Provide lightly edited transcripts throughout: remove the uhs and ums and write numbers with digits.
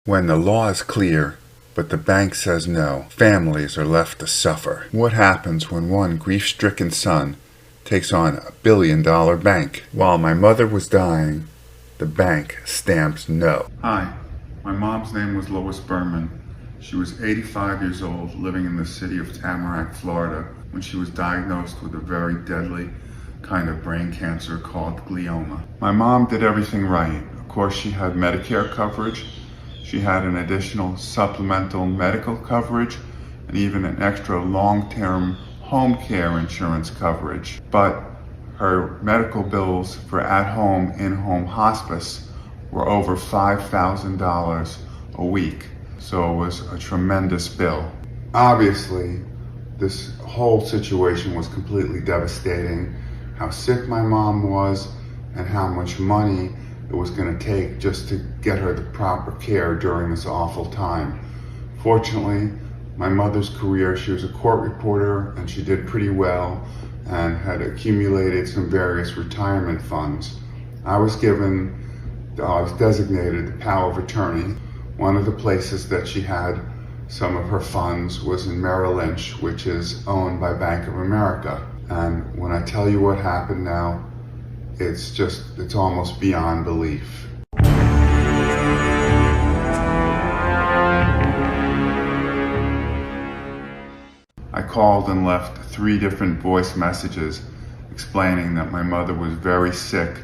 When the law is clear, but the bank says no, families are left to suffer. What happens when one grief-stricken son takes on $1 billion bank? While my mother was dying, the bank stamped no. Hi, my mom's name was Lois Berman. She was 85 years old, living in the city of Tamarack, Florida, when she was diagnosed with a very deadly kind of brain cancer called glioma. My mom did everything right. Of course, she had Medicare coverage. She had an additional supplemental medical coverage and even an extra long-term home care insurance coverage. But her medical bills for at-home, in-home hospice were over $5,000 a week. So it was a tremendous bill. Obviously, this whole situation was completely devastating. How sick my mom was and how much money it was going to take just to get her the proper care during this awful time. Fortunately, my mother's career, she was a court reporter and she did pretty well and had accumulated some various retirement funds. I was designated the power of attorney. One of the places that she had some of her funds was in Merrill Lynch, which is owned by Bank of America. And when I tell you what happened now, it's almost beyond belief. I called and left 3 different voice messages explaining that my mother was very sick,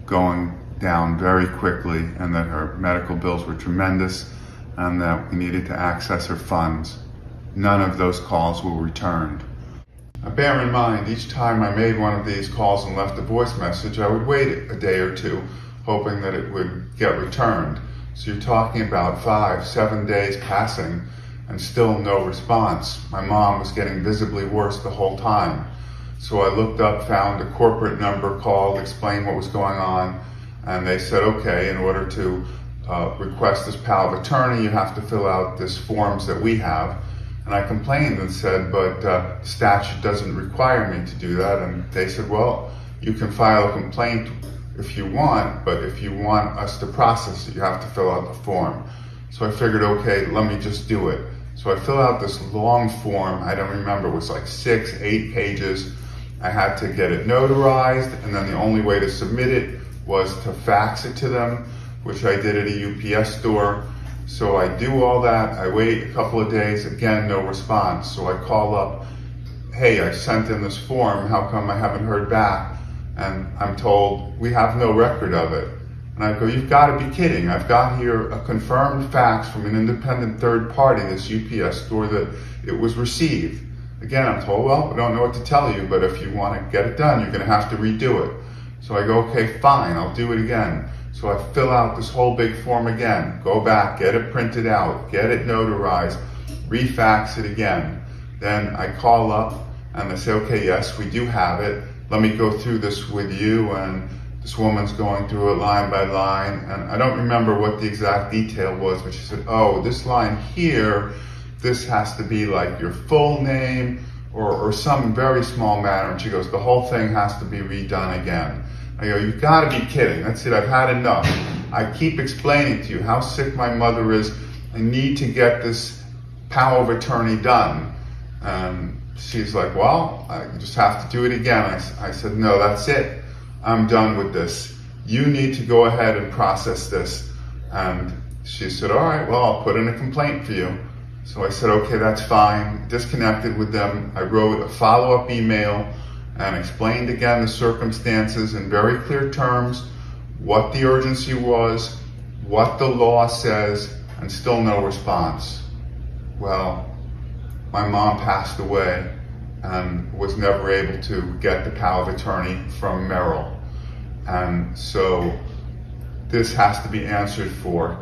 going down very quickly, and that her medical bills were tremendous and that we needed to access her funds. None of those calls were returned. Now bear in mind, each time I made one of these calls and left a voice message, I would wait a day or two, hoping that it would get returned. So you're talking about 5-7 days passing and still no response. My mom was getting visibly worse the whole time. So I looked up, found a corporate number, called, explained what was going on, and they said, okay, in order to request this power of attorney, you have to fill out this forms that we have. And I complained and said, but statute doesn't require me to do that. And they said, well, you can file a complaint if you want, but if you want us to process it, you have to fill out the form. So I figured, okay, let me just do it. So I filled out this long form. I don't remember, it was like 6-8 pages. I had to get it notarized, and then the only way to submit it was to fax it to them, which I did at a UPS store. So I do all that, I wait a couple of days, again, no response. So I call up, hey, I sent in this form, how come I haven't heard back? And I'm told, we have no record of it. And I go, you've got to be kidding. I've got here a confirmed fax from an independent third party, this UPS store, that it was received. Again, I'm told, well, we don't know what to tell you, but if you want to get it done, you're going to have to redo it. So I go, okay, fine, I'll do it again. So I fill out this whole big form again, go back, get it printed out, get it notarized, refax it again. Then I call up and they say, okay, yes, we do have it. Let me go through this with you. And this woman's going through it line by line. And I don't remember what the exact detail was, but she said, oh, this line here, this has to be like your full name or some very small matter. And she goes, the whole thing has to be redone again. I go, you've got to be kidding. That's it, I've had enough. I keep explaining to you how sick my mother is. I need to get this power of attorney done. And she's like, well, I just have to do it again. I said, no, that's it. I'm done with this. You need to go ahead and process this. And she said, all right, well, I'll put in a complaint for you. So I said, okay, that's fine. Disconnected with them. I wrote a follow-up email and explained again the circumstances in very clear terms, what the urgency was, what the law says, and still no response. Well, my mom passed away and was never able to get the power of attorney from Merrill. And so this has to be answered for.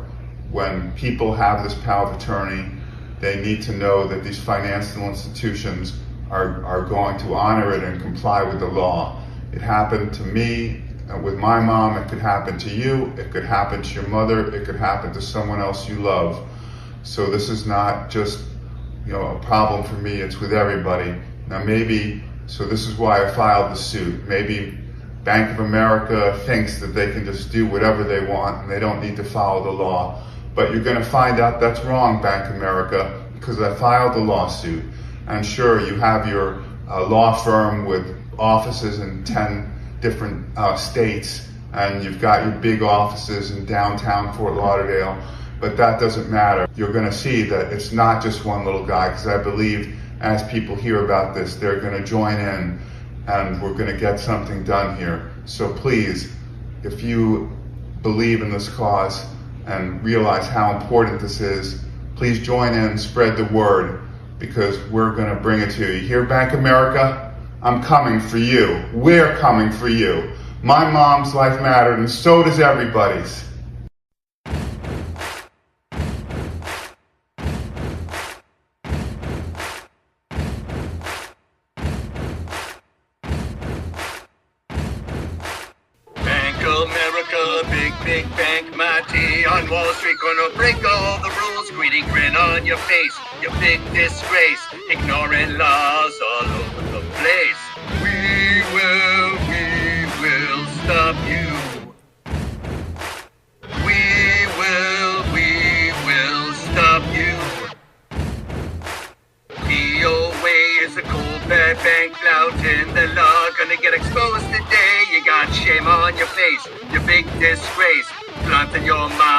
When people have this power of attorney, they need to know that these financial institutions are going to honor it and comply with the law. It happened to me with my mom, it could happen to you, it could happen to your mother, it could happen to someone else you love. So this is not just a problem for me, it's with everybody. Now so this is why I filed the suit. Maybe Bank of America thinks that they can just do whatever they want and they don't need to follow the law. But you're going to find out that's wrong, Bank of America, because I filed a lawsuit. And sure, you have your law firm with offices in 10 different states, and you've got your big offices in downtown Fort Lauderdale, but that doesn't matter. You're going to see that it's not just one little guy, because I believe as people hear about this, they're going to join in, and we're going to get something done here. So please, if you believe in this cause and realize how important this is, please join in, spread the word, because we're going to bring it to you. You hear, Bank of America? I'm coming for you. We're coming for you. My mom's life mattered, and so does everybody's. Bank of America, big bank, mighty on Wall Street, gonna break all the rules. Greedy grin on your face, your big disgrace, ignoring laws all over the place. We will stop you. We will stop you. DOA is a cold bad bank flouting the law, gonna get exposed today. You got shame on your face, your big disgrace, flaunting your mind.